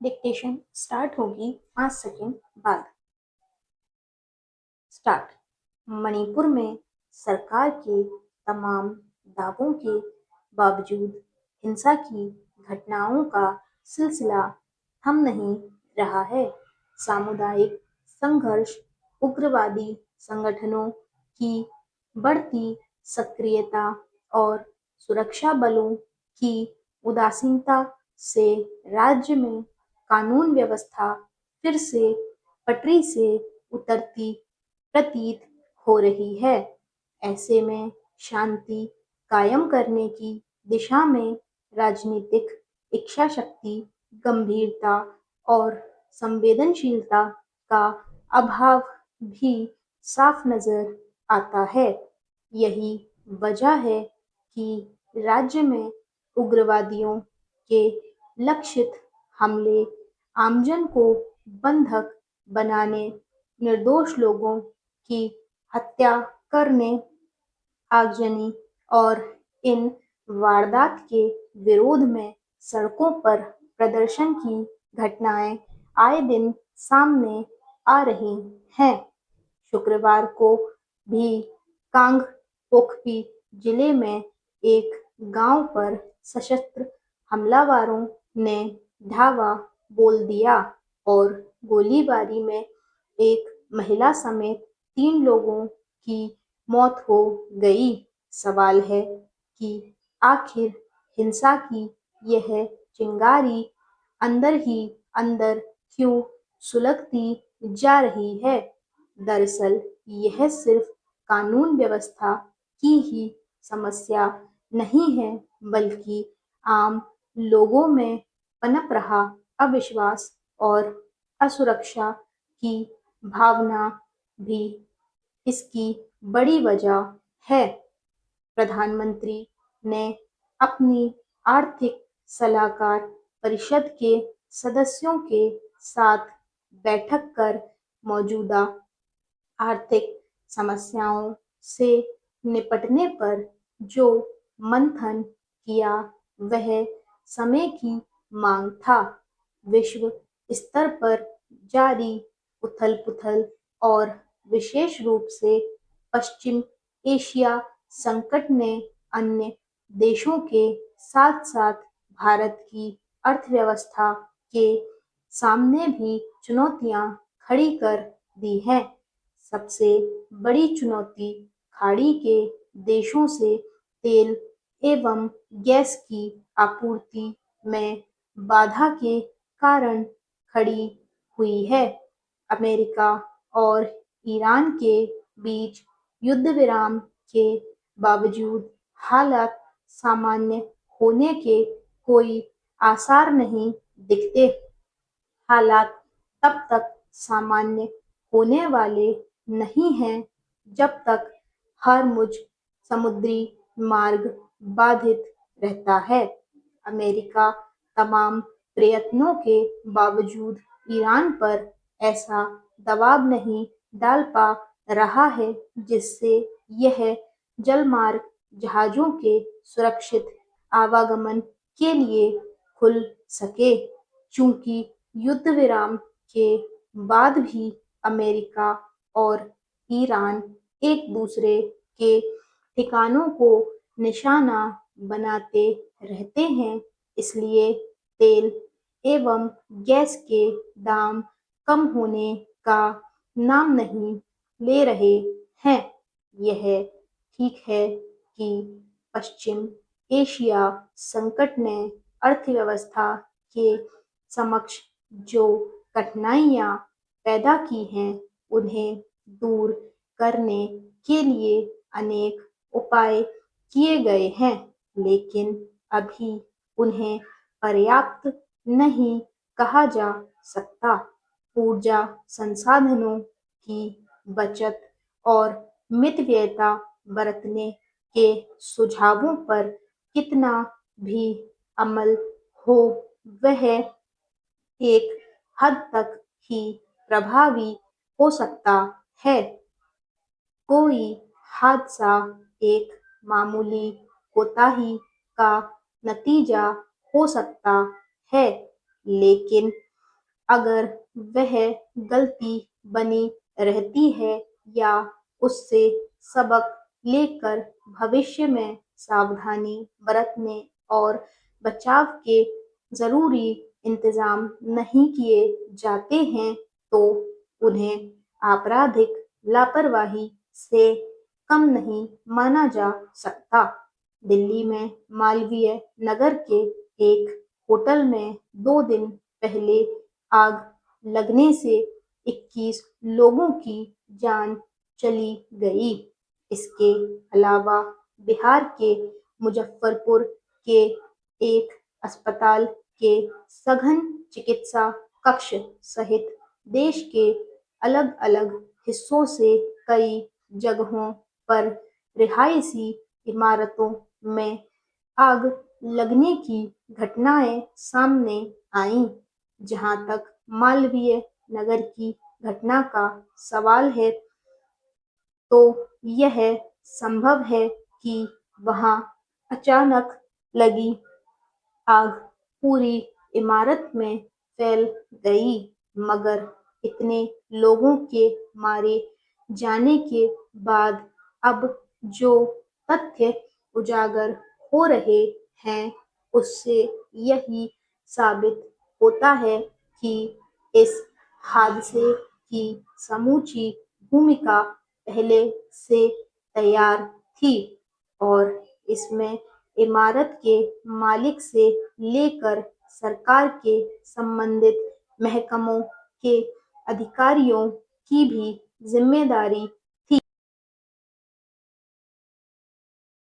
Dictation start होगी 5 second बाद। Start. Manipur में सरकार के तमाम दावों के बावजूद हिंसा की घटनाओं का सिलसिला थम नहीं रहा है। सामुदायिक संघर्ष, उग्रवादी संगठनों की बढ़ती सक्रियता और सुरक्षा बलों की उदासीनता से राज्य में कानून व्यवस्था फिर से पटरी से उतरती प्रतीत हो रही है। ऐसे में शांति कायम करने की दिशा में राजनीतिक इच्छाशक्ति, गंभीरता और संवेदनशीलता का अभाव भी साफ नजर आता है। यही वजह है कि राज्य में उग्रवादियों के लक्षित हमले, आमजन को बंधक बनाने, निर्दोष लोगों की हत्या करने, आगजनी और इन वारदात के विरोध में सड़कों पर प्रदर्शन की घटनाएं आए दिन सामने आ रही हैं। शुक्रवार को भी कांग पोखपी जिले में एक गांव पर सशस्त्र हमलावरों ने धावा बोल दिया और गोलीबारी में एक महिला समेत 3 लोगों की मौत हो गई। सवाल है कि आखिर हिंसा की यह चिंगारी अंदर ही अंदर क्यों सुलगती जा रही है। दरअसल यह सिर्फ कानून व्यवस्था की ही समस्या नहीं है, बल्कि आम लोगों में पनप रहा अविश्वास और असुरक्षा की भावना भी इसकी बड़ी वजह है। प्रधानमंत्री ने अपनी आर्थिक सलाहकार परिषद के सदस्यों के साथ बैठक कर मौजूदा आर्थिक समस्याओं से निपटने पर जो मंथन किया वह समय की मांग था। विश्व स्तर पर जारी उथल-पुथल और विशेष रूप से पश्चिम एशिया संकट ने अन्य देशों के साथ-साथ भारत की अर्थव्यवस्था के सामने भी चुनौतियां खड़ी कर दी हैं। सबसे बड़ी चुनौती खाड़ी के देशों से तेल एवं गैस की आपूर्ति में बाधा के कारण खड़ी हुई है। अमेरिका और ईरान के बीच युद्ध विराम के बावजूद हालात सामान्य होने के कोई आसार नहीं दिखते। हालात तब तक सामान्य होने वाले नहीं हैं जब तक हरमुज समुद्री मार्ग बाधित रहता है। अमेरिका तमाम प्रयत्नों के बावजूद ईरान पर ऐसा दबाव नहीं डाल पा रहा है जिससे यह जलमार्ग जहाजों के सुरक्षित आवागमन के लिए खुल सके। चूंकि युद्ध विराम के बाद भी अमेरिका और ईरान एक दूसरे के ठिकानों को निशाना बनाते रहते हैं, इसलिए तेल एवं गैस के दाम कम होने का नाम नहीं ले रहे हैं। यह ठीक है कि पश्चिम एशिया संकट ने अर्थव्यवस्था के समक्ष जो कठिनाइयां पैदा की हैं, उन्हें दूर करने के लिए अनेक उपाय किए गए हैं, लेकिन अभी उन्हें पर्याप्त नहीं कहा जा सकता। ऊर्जा संसाधनों की बचत और मितव्ययता बरतने के सुझावों पर कितना भी अमल हो, वह एक हद तक ही प्रभावी हो सकता है। कोई हादसा एक मामूली कोताही का नतीजा हो सकता है, लेकिन अगर वह गलती बनी रहती है या उससे सबक लेकर भविष्य में सावधानी बरतने और बचाव के जरूरी इंतजाम नहीं किए जाते हैं तो उन्हें आपराधिक लापरवाही से कम नहीं माना जा सकता। दिल्ली में मालवीय नगर के एक होटल में 2 दिन पहले आग लगने से 21 लोगों की जान चली गई। इसके अलावा बिहार के मुजफ्फरपुर के एक अस्पताल के सघन चिकित्सा कक्ष सहित देश के अलग-अलग हिस्सों से कई जगहों पर रिहायशी इमारतों में आग लगने की घटनाएं सामने आईं। जहां तक मालवीय नगर की घटना का सवाल है, तो यह संभव है कि वहां अचानक लगी आग पूरी इमारत में फैल गई, मगर इतने लोगों के मारे जाने के बाद अब जो तथ्य उजागर हो रहे हैं, उससे यही साबित होता है कि इस हादसे की समूची भूमिका पहले से तैयार थी और इसमें इमारत के मालिक से लेकर सरकार के संबंधित महकमों के अधिकारियों की भी जिम्मेदारी